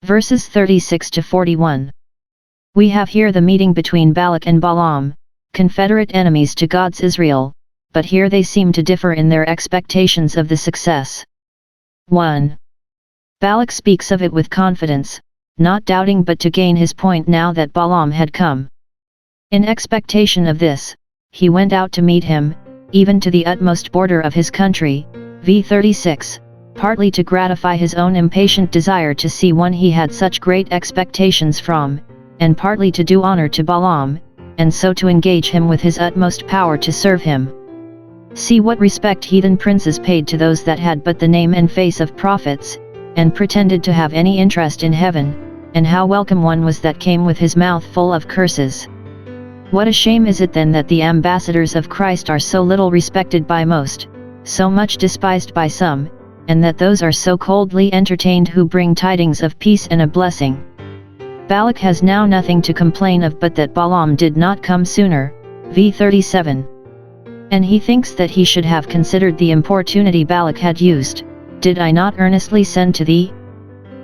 Verses 36 to 41. We have here the meeting between Balak and Balaam, confederate enemies to God's Israel, but here they seem to differ in their expectations of the success. 1. Balak speaks of it with confidence, not doubting but to gain his point now that Balaam had come. In expectation of this, he went out to meet him, even to the utmost border of his country, v. 36, partly to gratify his own impatient desire to see one he had such great expectations from, and partly to do honor to Balaam, and so to engage him with his utmost power to serve him. See what respect heathen princes paid to those that had but the name and face of prophets, and pretended to have any interest in heaven, and how welcome one was that came with his mouth full of curses. What a shame is it then that the ambassadors of Christ are so little respected by most, so much despised by some, and that those are so coldly entertained who bring tidings of peace and a blessing. Balak has now nothing to complain of but that Balaam did not come sooner, v. 37. And he thinks that he should have considered the importunity Balak had used, "Did I not earnestly send to thee?"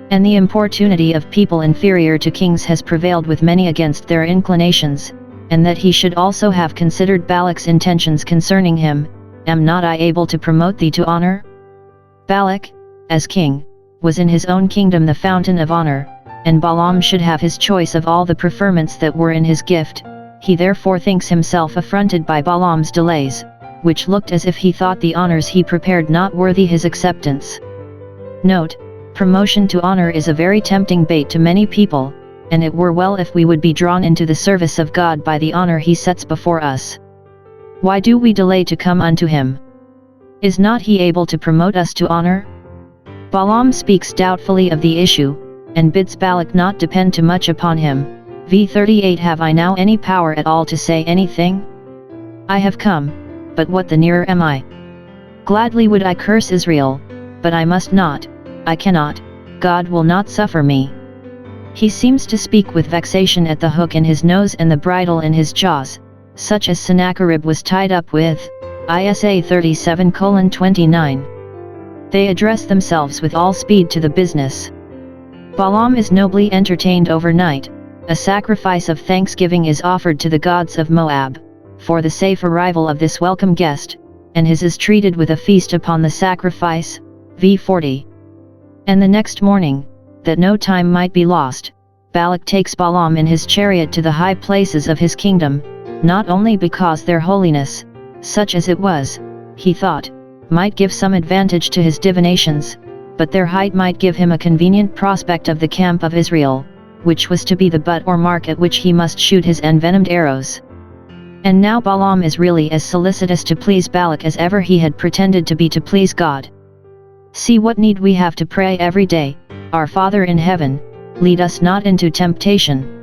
And the importunity of people inferior to kings has prevailed with many against their inclinations, and that he should also have considered Balak's intentions concerning him, "Am not I able to promote thee to honor?" Balak, as king, was in his own kingdom the fountain of honor, and Balaam should have his choice of all the preferments that were in his gift. He therefore thinks himself affronted by Balaam's delays, which looked as if he thought the honors he prepared not worthy his acceptance. Note, promotion to honor is a very tempting bait to many people, and it were well if we would be drawn into the service of God by the honor he sets before us. Why do we delay to come unto him? Is not he able to promote us to honor? Balaam speaks doubtfully of the issue, and bids Balak not depend too much upon him, v. 38. Have I now any power at all to say anything? I have come, but what the nearer am I? Gladly would I curse Israel, but I must not, I cannot, God will not suffer me. He seems to speak with vexation at the hook in his nose and the bridle in his jaws, such as Sennacherib was tied up with, Isa 37:29. They address themselves with all speed to the business. Balaam is nobly entertained overnight, a sacrifice of thanksgiving is offered to the gods of Moab, for the safe arrival of this welcome guest, and his is treated with a feast upon the sacrifice, v. 40. And the next morning, that no time might be lost, Balak takes Balaam in his chariot to the high places of his kingdom, not only because their holiness, such as it was, he thought, might give some advantage to his divinations, but their height might give him a convenient prospect of the camp of Israel, which was to be the butt or mark at which he must shoot his envenomed arrows. And now Balaam is really as solicitous to please Balak as ever he had pretended to be to please God. See what need we have to pray every day, "Our Father in heaven, lead us not into temptation."